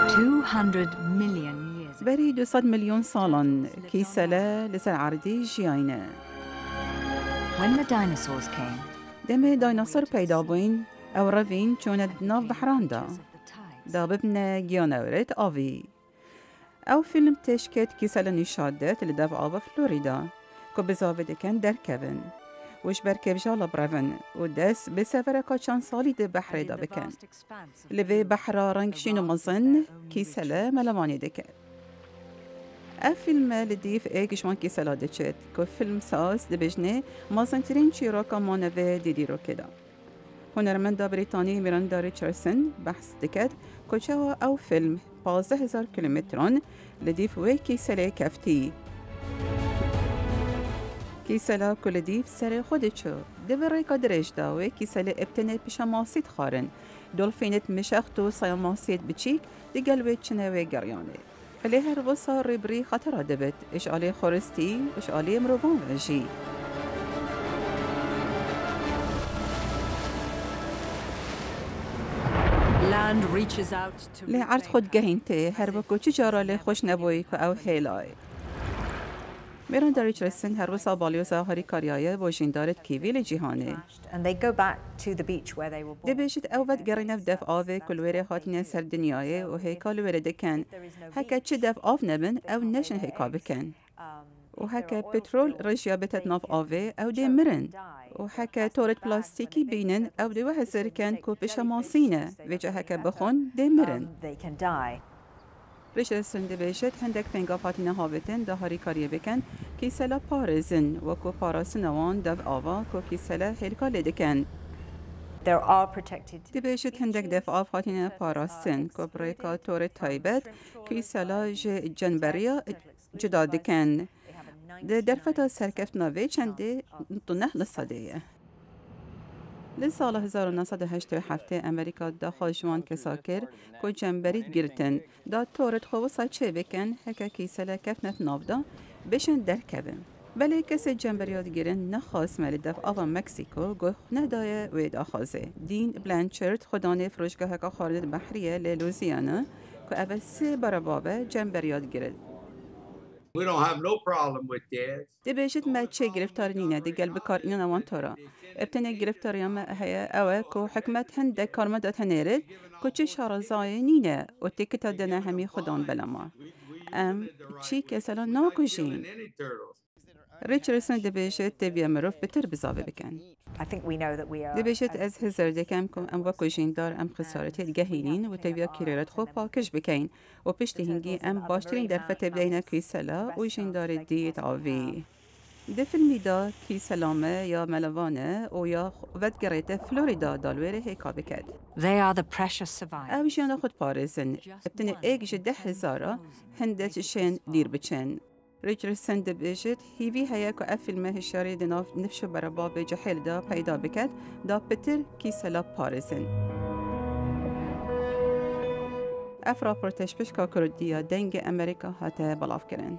200 million years ago. بری 200 مليون ساڵان کیسەلە لەسەر عەردەی ژیانە. When the dinosaurs came, دەمێ دایناسۆر پەیدا بووین ئەو ڕەڤین چوونە ناو بەحراندا دا ببنە گیانەورێت ئاوی. ئەو فیلم تشکێت کیسەلە نیشادێت لە دەڤ ئاوە فلۆریدا کە بزاوێ دەکەن دەرکەون وش بەرکێڤژاڵە برەڤن و دەست بە سەفەرەکە چەند ساڵی دە بەحرێدا بکەن. لەوێ بەحرا ڕەنگشین و مەزن کیسەلە مەلەمانێ دەکەن. ئەو فیلمە لە دیف ئێگشمان کیسەلا دەچێت کە فیلم ساز دەبێژنێ مەزنترین چیرۆکە مانەوێ دیدیرۆکێدا. هونەرمەندا بریتانی میراندا ریچاردسن بەحث دەکات کە چاوە ئەو فیلم 15,000 کیلومترۆن لە دیف وێ کیسەلێ کەفتی. کیسەلا کە لە دیف سەرێ خۆدە چۆ دەبێ ڕێکا درێژدا وێ کیسەلێ ئەبتەنێ پیشە ماسیت خارن دۆلفینت مشەخت و سەیا ماسیت بچیک دیگەل وێ چنەوێ گەڕیانێ. لێ هەر وەسا ڕێبری خەتەرا دەبێت ئیشعالێ خۆرستی ئیشعالێ مرۆڤان ڤەژی. land reaches out to لێ عرض خۆت گەهینتێ هەر وەکو چ جارا لێ خۆش نەبووی کە ئەو هێلای. میراندا ریچاردسن هەر وەسا باڵیۆزا هەریکاریایە بۆ ژیندارت کیڤی لە جیهانێ. and they go back to the beach where they were born. دەبێژیت ئەو ڤەت گەڕینە دەف ئاوێ کە لوێرە هاتینە سەر دنیایە و هێکا لوێرە دەکەن هەکە چ دەف ئاو نەبن ئەو نەشن هێکا بکەن. و هەکە پترۆل ڕژیا بێتت ناف ئاوێ ئەو دێ مرن. و هەکە تۆرت پلاستیکی بینن ئەو دێوە هەزرکەن کۆ پیشە ماسینە وێجە هەکە بخۆن دێ مرن. They can die. ریچاردسن دەبێژێت هەندێک پێنگا هاتینە هاوێتن دا هەریکاریە بکەن کیسەلە پارێزن وەکو پاراسنەوان دەف ئاوا کۆ کیسەلە هێلکا لێ دەکەن. There are protected. دەبێژێت هەندێک دەف ئاو هاتینە پاراستن کۆ بڕێکا تۆرت تایبەت کیسەلە ژێ جەنبەریە جدا دەکەن. دەرفەتە سەرکەفتناوێ چەندێ نە لە سەدەیە. لە ساڵە 1987 ئەمریکا داخوا جوان کەسا کرد کۆ جەمبەریت گرتن دا تۆرت خۆوەسا چێ بکەن هەکە کیسەلە کەفنەت ناودا بشن دەرکەون. بەلێ کەسێ جەمبەریات گرن نەخواسمە لە دەف ئاوا مەکسیکۆ گۆ نەدایە وێ داخوازێ. دین بلانچرد خۆدانێ فرۆشگەهەکە خاردت بەحریە لە لوزیانە کە ئەڤە سێ بەرەبابە جەمبەریات گرت. We don't have no problem with that. دەبێژێت مە چێ گرفتار نینە دەگەل بکار ئینە نەوان تۆرە. ئەبتەنێک گرفتاریامە هەیە ئەوە کۆ حکمەت هەندێک کارمەدات هەنێرت کۆ چێ شارەزایە نینە و تێکتە دەنە هەمی خودان بەلەما. ئەم چی کەسەلا ناکوژین. ریچاردسن دەبێژێت تێبیە مرۆڤ بتر بزاوێ بکەن. I think we know that we are. دەبێژێت ئەز هزار دەکەم کۆ ئەم وەکو ژیندار ئەم خسارەتێت گەهینین و تەویە کیرێرەت خۆ پاکش بکەین و پشتی هنگی ئەم باشترین دەرفەتە بدەینە کیسەلا و ژیندارێت دیت ئاوی. دە فیلمیدا کیسەلامە یا مەلەوانە و یا ڤەتگەڕێتە فلۆریدا دالوێرە هێکا بکەت. they are the precious survivors. ئەو ژیانە خۆت پارێزن ئەبتنە ئێک ژە 10,000 هەندێک شێن دیر بچن. ریچاردسن دەبێژێت هیوی هەیە کە ئەف فیلمە هشاری دناف نفش و بەرەبابێ جەحێلدا پەیدا بکەت دا پتر کیسەلا پارێزن. ئەف راپۆرتەش پشکا کوردیە دەنگە ئەمریکا هاتە بەڵاوکردن.